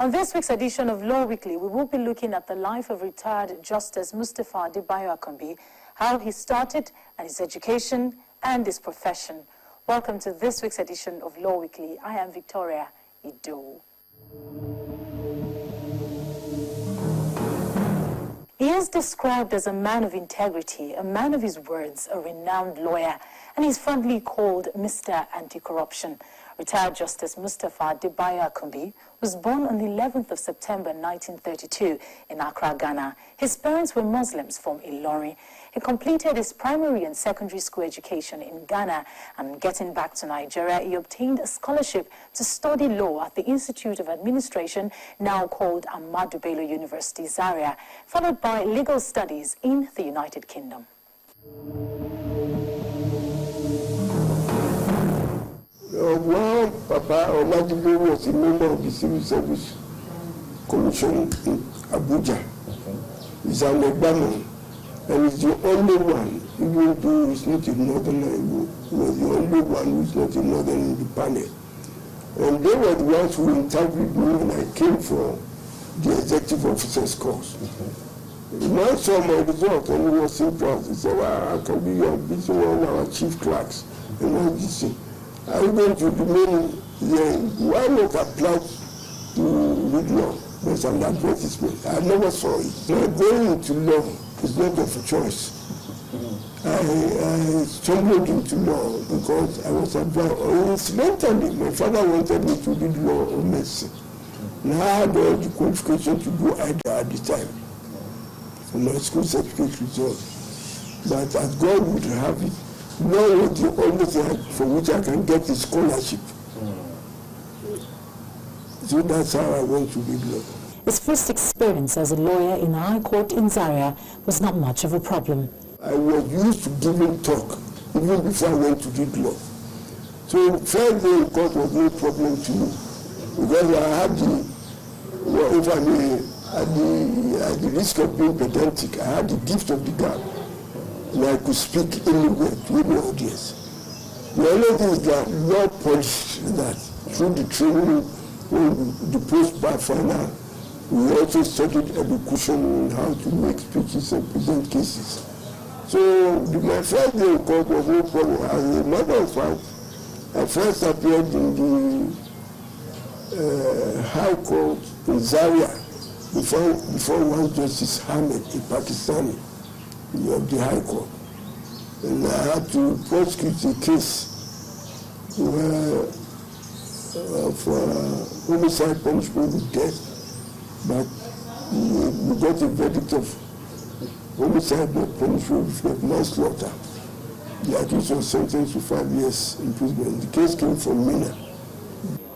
On this week's edition of Law Weekly, we will be looking at the life of retired Justice Mustapha Akande, how he started and his education and his profession. Welcome to this week's edition of Law Weekly. I am Victoria Ido. He is described as a man of integrity, a man of his words, a renowned lawyer, and he's fondly called Mr. Anti-Corruption. Retired Justice Mustapha Akande was born on the 11th of September 1932 in Accra, Ghana. His parents were Muslims from Ilorin. He completed his primary and secondary school education in Ghana, and getting back to Nigeria, he obtained a scholarship to study law at the Institute of Administration, now called Ahmadu Bello University, Zaria, followed by legal studies in the United Kingdom. Well, Papa Ahmadu was a member of the Civil Service Commission in Abuja. He's an Obama, and he's the only one, even though he's not a northerner, he was the only one who's not a northerner in the panel. And they were the ones who interviewed me when I came for the executive officer's course. The man saw my result and he was so proud. He said, well, I can be your busy one of our chief clerks. And all this thing. I'm going to remain there. Why not apply to read law? There's an advertisement. I never saw it. Now, going into law is not of a choice. I stumbled into law because I was advised. Incidentally, my father wanted me to read law or medicine. And I had all the qualification to do either at the time for my school certificate result. But as God would have it, law was the only thing for which I can get a scholarship. So that's how I went to read law. His first experience as a lawyer in the High Court in Zaria was not much of a problem. I was used to giving talk even before I went to read law. So first day in court was no problem to me because I had the, well, if I may, at the risk of being pedantic, I had the gift of the gab. And I could speak anywhere to any audience. The only thing is that law polished that through the training, the post-bar final, we also studied education and how to make speeches and present cases. So my first day in court was no problem. As a matter of fact, I first appeared in the High Court in Zaria before one Justice Hamid, a Pakistani, of the High Court. And I had to prosecute a case for homicide punishment with death. But we got a verdict of homicide not punishment with manslaughter. The accused was sentenced to 5 years imprisonment. The case came from Mina.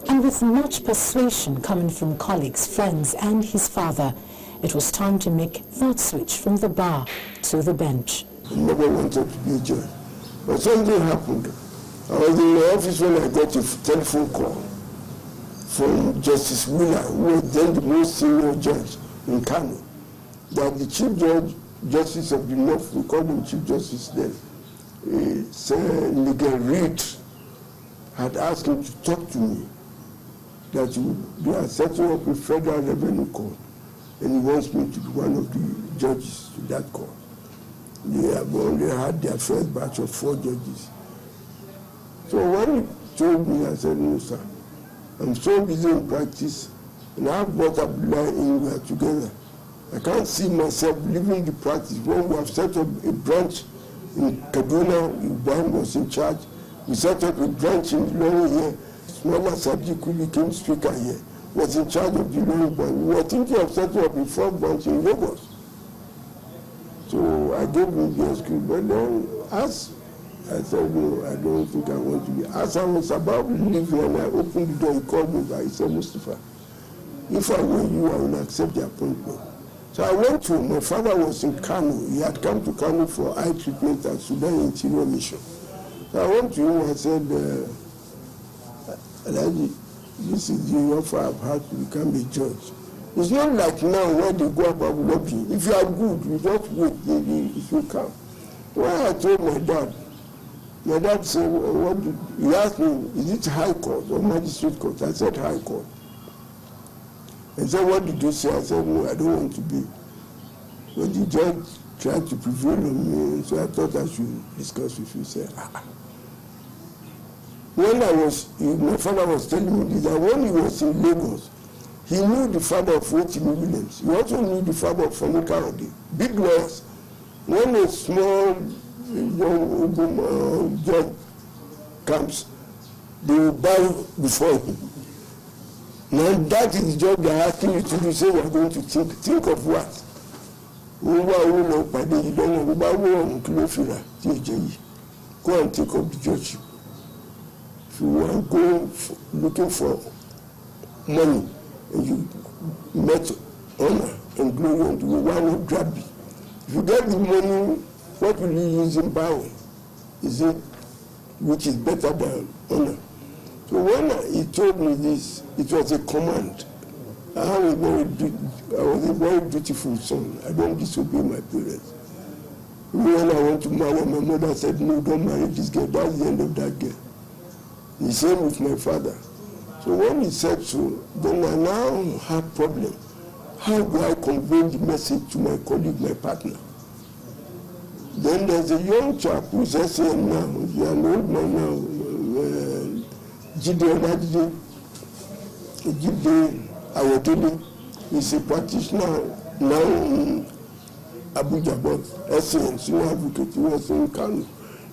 And with much persuasion coming from colleagues, friends, and his father, it was time to make that switch from the bar to the bench. I never wanted to be a judge. But something happened. I was in the office when I got a telephone call from Justice Miller, who was then the most senior judge in Kano, that the Chief Judge, Justice of the North, we called him Chief Justice then, Rtd had asked him to talk to me, that we are setting up a federal revenue court, and he wants me to be one of the judges to that court. They have only had their first batch of 4 judges. So when he told me, I said, no, sir, I'm so busy in practice, and I've brought up in we are together. I can't see myself leaving the practice. When we have set up a branch in Kaduna, Ibrahim was in charge. We set up a branch in Ilorin here. Smaller Sadiq, who became speaker here, was in charge of the Ilorin branch. We were thinking of setting up a 4th branch in Lagos. So I gave him the excuse, but then as I said, no, I don't think I want to be. As I was about to leave and I opened the door, he called me back. He said, Mustapha, if I were you, I would accept the appointment. So I went to him. My father was in Kano. He had come to Kano for eye treatment at Sudan Interior Mission. So I went to him and said, this is the offer I've had to become a judge. It's not like now where they go about lobbying. If you are good, you just wait, it will come. When I told my dad said, he asked me, is it High Court or Magistrate Court? I said High Court. And said, what did you say? I said, no, I don't want to be. But the judge tried to prevail on me, and so I thought I should discuss with you. Say, When my father was telling me this, that when he was in Lagos, he knew the father of Rtd Williams. He also knew the father of Rtd, big lawyers. When a small young judge comes, they will bow before him. Now that is the job they are asking you to do. Say we are going to think of what? Go and take up the judgeship. If you are going looking for money and you met honor and glory and why not grab it? If you get the money, what will you use in buying? Is it which is better than honor? So when he told me this, it was a command. I was a very beautiful son. I don't disobey my parents. When I went to marry, my mother said, no, don't marry this girl. That's the end of that girl. The same with my father. So when he said so, then I now had problem. How do I convey the message to my colleague, my partner? Then there's a young chap who's SAM now. He's an old man now. Rtd Rtd. He's a practitioner now in Abuja, but SAM, senior advocate, he was in Kano.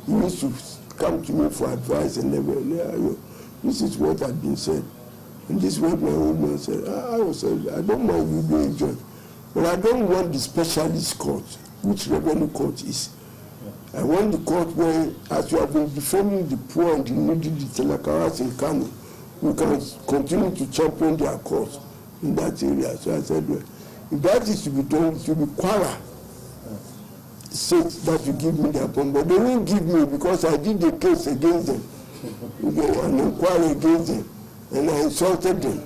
He used to come to me for advice and everything. This is what had been said. And this is what my old man said. I said, I don't mind you being a judge, but I don't want the specialist court, which revenue court is. I want the court where, as you have been defending the poor and the needy, the Telakaras in Kano, we can continue to champion their cause in that area. So I said, well, if that is to be done, it should be Kwara State that you give me the appointment. But they won't give me because I did the case against them, an inquiry against them, and I insulted them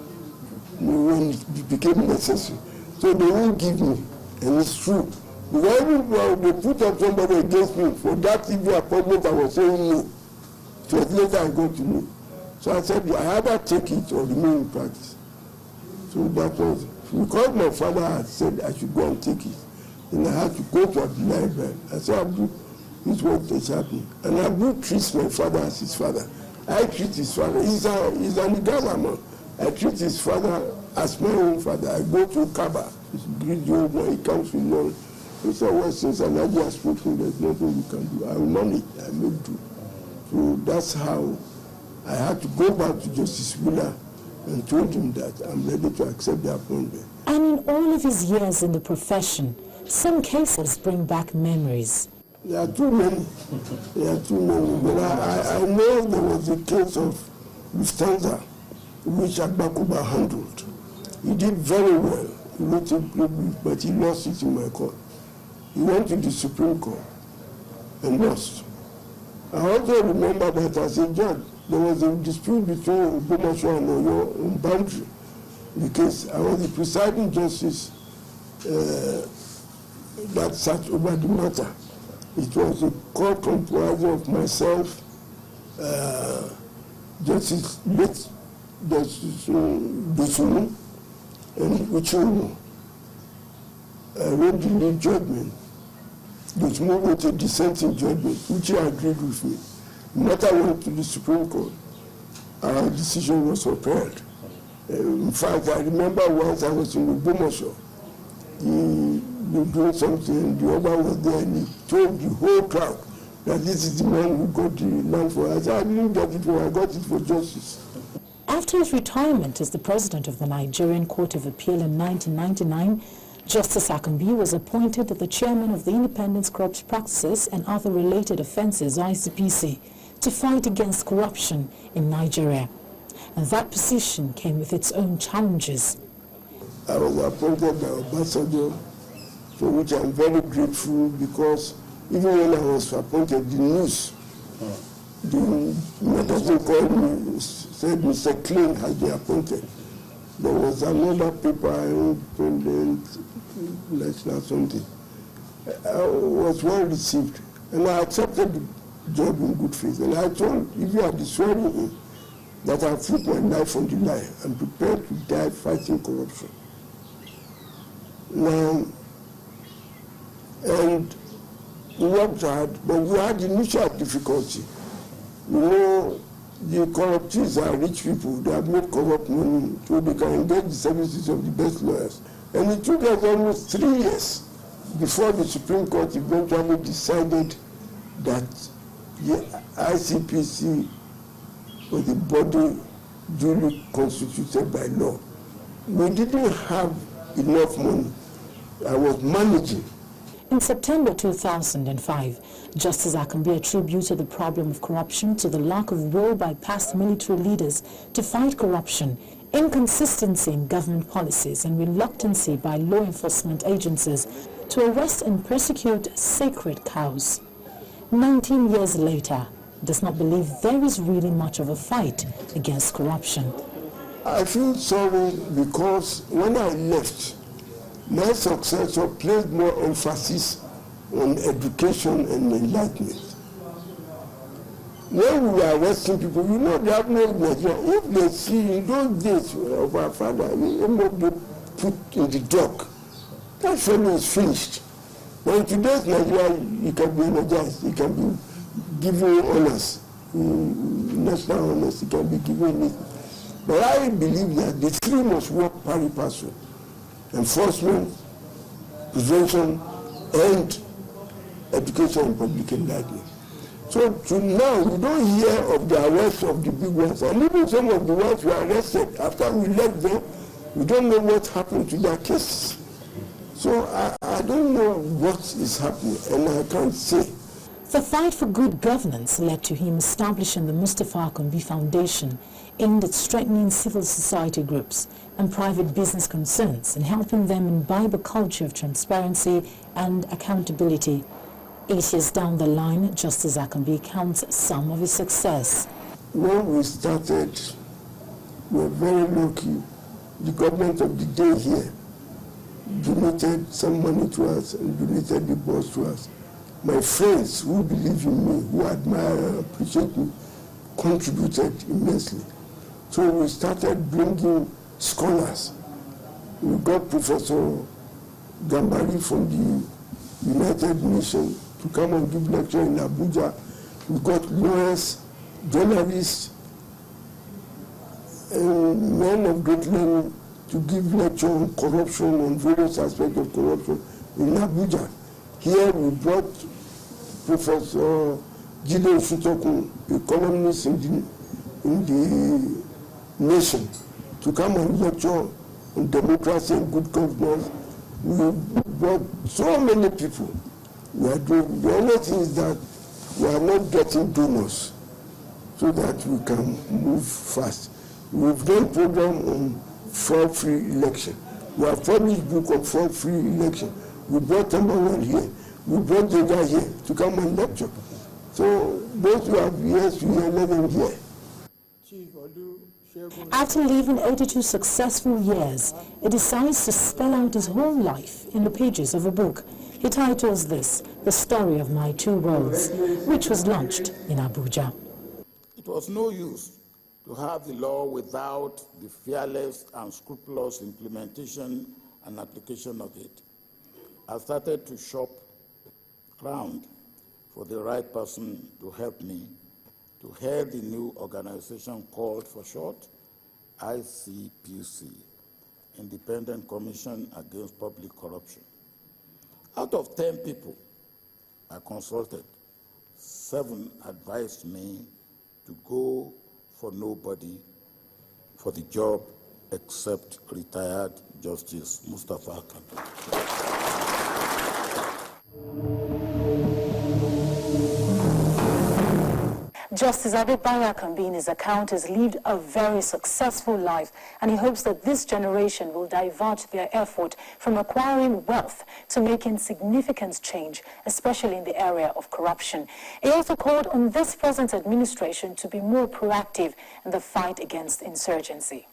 when it became necessary. So they won't give me, and it's true. Because they put up somebody against me for that evil appointment, I was saying no. It was later I got to know. So I said, I either take it or remain in practice. So that was, because my father had said I should go and take it, and I had to go to the library. I said, Abdul, this is what is happening. And Abdul treats my father as his father. I treat his father. He's an Igala man. I treat his father as my own father. I go to Kaba. He's a great old man. He comes with knowledge. He said, well, since Alhaji has spoken, there's nothing you can do. I will manage. I may do. So that's how I had to go back to Justice Wheeler and told him that I'm ready to accept the appointment. And in all of his years in the profession, some cases bring back memories. There are too many. There are too many. But I know there was a case of Lufthansa, which Agbakuba handled. He did very well. He wrote it, but he lost it in my court. He went to the Supreme Court and lost. I also remember that as a judge, there was a dispute between Obomasho and Oyo on boundary. Because I was the presiding justice that sat over the matter. It was a court comprising of myself, Justice Dosunu, and Uchumu. I wrote the lead judgment. Dosunu wrote a dissenting judgment, which he agreed with me. The matter went to the Supreme Court. Our decision was upheld. In fact, I remember once I was in Obomasho. He was doing something, the other was there, and he told the whole crowd that this is the man who got the land for us. I didn't get it for, I got it for justice. After his retirement as the president of the Nigerian Court of Appeal in 1999, Justice Akande was appointed the chairman of the Independent Corrupt Practices and Other Related Offences, ICPC, to fight against corruption in Nigeria. And that position came with its own challenges. I was appointed by Obasanjo, for which I'm very grateful, because even when I was appointed, the news, the magazine called me, said Mr. Clean has been appointed. There was another paper, Independent, National something. I was well received, and I accepted the job in good faith. And I told, if you are swearing in, that I put my life on the line. I'm prepared to die fighting corruption. Now, and we worked hard, but we had initial difficulty. You know, the corruptees are rich people. They have made corrupt money so they can engage the services of the best lawyers. And it took us almost 3 years before the Supreme Court eventually decided that the ICPC was a body duly constituted by law. We didn't have enough money. I was managing. In September 2005, Justice Akande attributed the problem of corruption to the lack of will by past military leaders to fight corruption, inconsistency in government policies, and reluctancy by law enforcement agencies to arrest and persecute sacred cows. 19 years later, he does not believe there is really much of a fight against corruption. I feel sorry because when I left, my successor placed more emphasis on education and enlightenment. When we are arresting people, you know, they have no Nigeria. If they see in those days of our father, he must be put in the dock. That fellow is finished. But in today's Nigeria, he can be energized, he can be given honors, national honors, he can be given it. But I believe that the three must work pari passu: enforcement, prevention, and education and public enlightenment. So to now, we don't hear of the arrest of the big ones, and even some of the ones who were arrested after we left them, we don't know what happened to their cases. So I don't know what is happening, and I can't say. The fight for good governance led to him establishing the Mustapha Akande Foundation, aimed at strengthening civil society groups and private business concerns and helping them imbibe a culture of transparency and accountability. 8 years down the line, Justice Akande counts some of his success. When we started, we were very lucky. The government of the day here donated some money to us and donated the bus to us. My friends who believe in me, who admire and appreciate me, contributed immensely. So we started bringing scholars. We got Professor Gambari from the United Nations to come and give lecture in Abuja. We got lawyers, journalists, and men of great learning to give lecture on corruption, on various aspects of corruption in Abuja. Here we brought Professor Jide Futoku, a columnist in the Nation, to come and lecture on democracy and good governance. We brought so many people. The only thing is that we are not getting donors so that we can move fast. We've done a program on fraud-free election. We have published book on fraud-free election. We brought Tambawan here. We brought the guy here to come and lecture. So those who have ears to hear, let them hear. After living 82 successful years, he decides to spell out his whole life in the pages of a book. He titles this, The Story of My Two Worlds, which was launched in Abuja. It was no use to have the law without the fearless and scrupulous implementation and application of it. I started to shop around for the right person to help me to head the new organization called, for short, ICPC, Independent Commission Against Public Corruption. Out of 10 people I consulted, 7 advised me to go for nobody for the job except retired Justice Mustapha Akande. Justice Adebaya Akande, in his account, has lived a very successful life, and he hopes that this generation will divert their effort from acquiring wealth to making significant change, especially in the area of corruption. He also called on this present administration to be more proactive in the fight against insurgency.